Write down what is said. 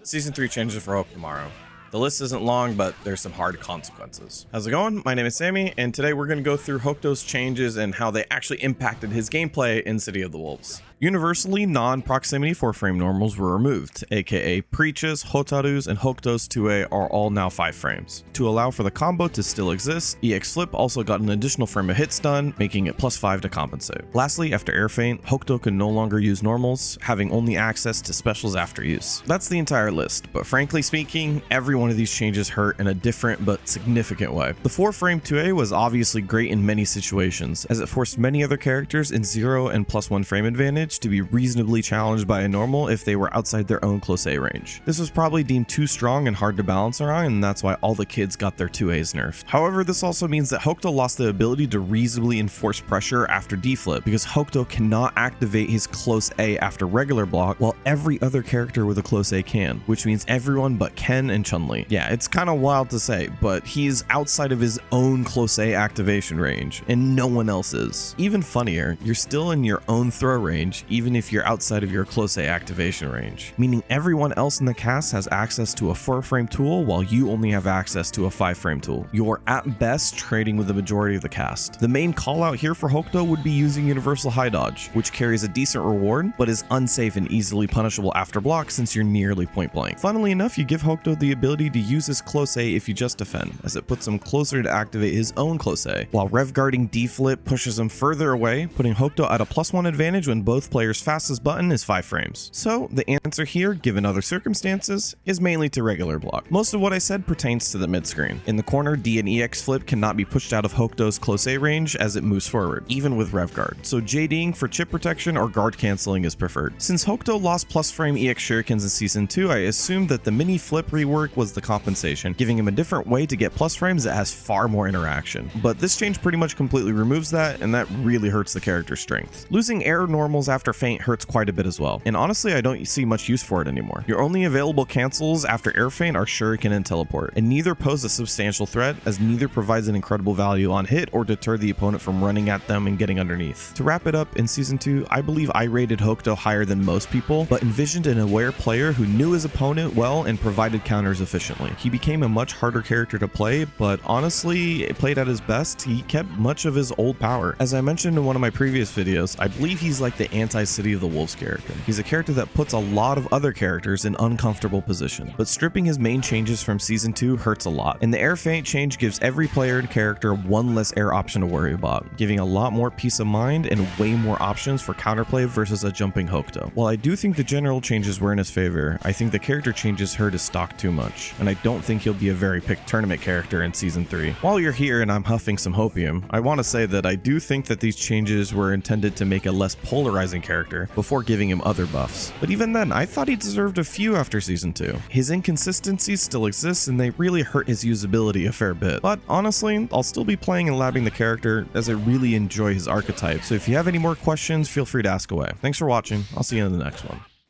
Season 3 changes for Hokutomaru. The list isn't long, but there's some hard consequences. How's it going? My name is Sammy, and today we're going to go through Hokuto's changes and how they actually impacted his gameplay in City of the Wolves. Universally, non-proximity 4-frame normals were removed, aka Preaches, Hotarus, and Hokuto's 2A are all now 5 frames. To allow for the combo to still exist, EX Flip also got an additional frame of hit stun, making it +5 to compensate. Lastly, after Air Feint, Hokuto could no longer use normals, having only access to specials after use. That's the entire list, but frankly speaking, every one of these changes hurt in a different but significant way. The 4-frame 2A was obviously great in many situations, as it forced many other characters in 0 and +1 frame advantage to be reasonably challenged by a normal if they were outside their own close A range. This was probably deemed too strong and hard to balance around, and that's why all the kids got their 2As nerfed. However, this also means that Hokuto lost the ability to reasonably enforce pressure after D-flip, because Hokuto cannot activate his close A after regular block, while every other character with a close A can, which means everyone but Ken and Chun-Li. Yeah, it's kind of wild to say, but he's outside of his own close A activation range, and no one else is. Even funnier, you're still in your own throw range, even if you're outside of your close A activation range, meaning everyone else in the cast has access to a 4-frame tool while you only have access to a 5-frame tool. You're at best trading with the majority of the cast. The main call out here for Hokuto would be using Universal High Dodge, which carries a decent reward, but is unsafe and easily punishable after block since you're nearly point blank. Funnily enough, you give Hokuto the ability to use his close A if you just defend, as it puts him closer to activate his own close A, while rev guarding D-flip pushes him further away, putting Hokuto at a +1 advantage when both players' fastest button is 5 frames. So the answer here, given other circumstances, is mainly to regular block. Most of what I said pertains to the mid screen. In the corner, D and EX Flip cannot be pushed out of Hokuto's close A range as it moves forward, even with rev guard, so JDing for chip protection or guard cancelling is preferred. Since Hokuto lost +frame EX Shurikens in Season 2, I assumed that the mini flip rework was the compensation, giving him a different way to get +frames that has far more interaction. But this change pretty much completely removes that, and that really hurts the character's strength. Losing air normals after Feint hurts quite a bit as well, and honestly I don't see much use for it anymore. Your only available cancels after Air Feint are Shuriken and Teleport, and neither pose a substantial threat, as neither provides an incredible value on hit or deter the opponent from running at them and getting underneath. To wrap it up, in Season 2, I believe I rated Hokuto higher than most people, but envisioned an aware player who knew his opponent well and provided counters efficiently. He became a much harder character to play, but honestly, played at his best, he kept much of his old power. As I mentioned in one of my previous videos, I believe he's like the anti-City of the Wolves character. He's a character that puts a lot of other characters in uncomfortable positions, but stripping his main changes from Season 2 hurts a lot, and the Air Feint change gives every player and character one less air option to worry about, giving a lot more peace of mind and way more options for counterplay versus a jumping Hokuto. While I do think the general changes were in his favor, I think the character changes hurt his stock too much, and I don't think he'll be a very picked tournament character in Season 3. While you're here and I'm huffing some hopium, I want to say that I do think that these changes were intended to make a less polarizing character before giving him other buffs. But even then, I thought he deserved a few after Season 2. His inconsistencies still exist and they really hurt his usability a fair bit. But honestly, I'll still be playing and labbing the character as I really enjoy his archetype. So if you have any more questions, feel free to ask away. Thanks for watching. I'll see you in the next one.